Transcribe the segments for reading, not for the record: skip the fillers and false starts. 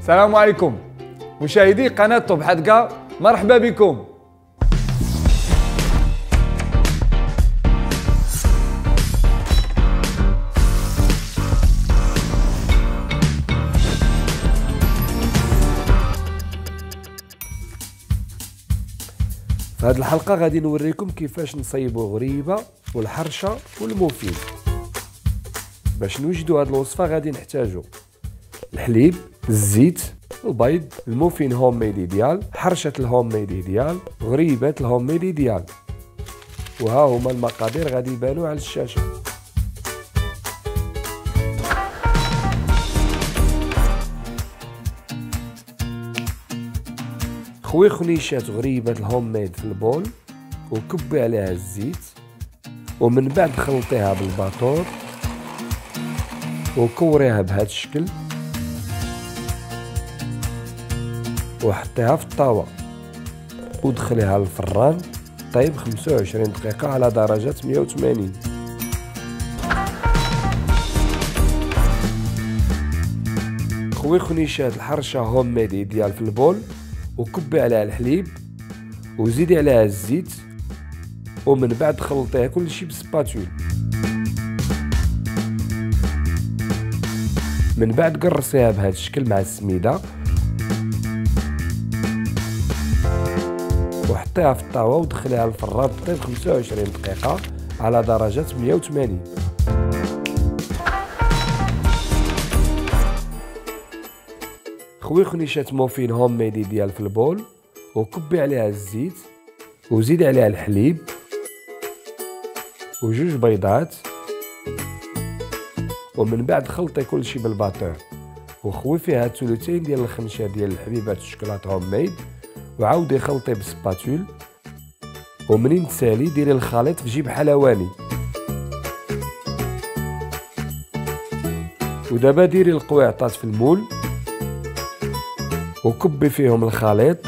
السلام عليكم مشاهدي قناة طب حدقة، مرحبا بكم. في هذه الحلقة غادي نوريكم كيفاش نصيبوا غريبة والحرشة والموفين. باش نوجدوا هذه الوصفة غادي نحتاجوا الحليب، الزيت، البيض، الموفين هوم ميد ايديال، حرشة الهوم ميد ايديال، غريبة الهوم ميد ايديال. وها هما المقادير غادي يبانوا على الشاشة. خوي خنيشات غريبة الهوم ميد في البول وكبي عليها الزيت، ومن بعد خلطيها بالباطور وكوريها بهذا الشكل وحطيها في الطاوة ودخليها للفران طيب 25 دقيقة على درجة 180. خوي خنيشات الحرشة هوم ميد ايديال في البول وكبي عليها الحليب وزيدي عليها الزيت، ومن بعد خلطيها كلشي بسباتول. من بعد قرصيها بهذا الشكل مع السميده وحطيها في الطاوه ودخليها للفران طيب 25 دقيقه على درجه 180. خوي خنيشات موفين هوم ميد ايديال في البول وكبي عليها الزيت وزيدي عليها الحليب وجوج بيضات، ومن بعد خلطي كلشي بالباطور وخوي فيها ثلثين ديال الخنشه ديال الحبيبات الشوكولاته هوم ميد وعاودي خلطي بالسباتول، ومنين تسالي ديري الخليط في جيب حلواني. ودابا ديري القويعطات في المول وكبي فيهم الخليط،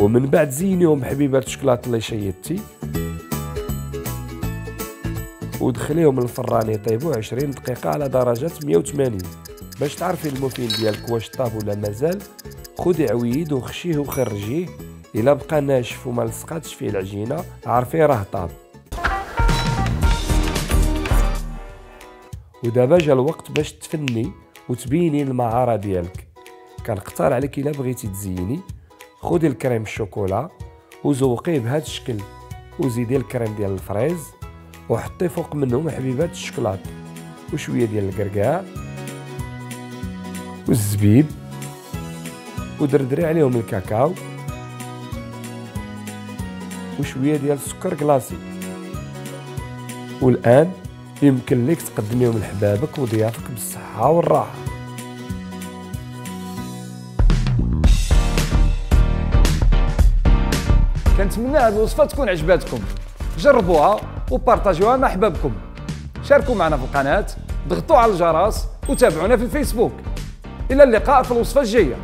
ومن بعد زينيهم بحبيبات الشوكولاته اللي شيدتي ودخليهم للفران يطيبوا 20 دقيقه على درجه 180. باش تعرفي الموفين ديالك واش طاب ولا مازال، خدي عويد وخشيه وخرجيه، الا بقى ناشف وما لصقاتش فيه العجينه عرفيه راه طاب. ودابا جا الوقت باش تفني وتبيني المهاره ديالك. كنقترح عليك الا بغيتي تزيني، خدي الكريم الشوكولا وزوقيه بهذا الشكل وزيدي الكريم ديال الفريز وحطي فوق منهم حبيبات الشوكولاط وشويه ديال الكركاع والزبيب ودردري عليهم الكاكاو وشويه ديال السكر كلاصي. والان يمكن لك تقدميهم لحبابك وضيافك بالصحه والراحه. كنتمنى هذه الوصفه تكون عجباتكم، جربوها وبارطاجوها مع احبابكم. شاركوا معنا في القناه، ضغطوا على الجرس وتابعونا في الفيسبوك. الى اللقاء في الوصفه الجايه.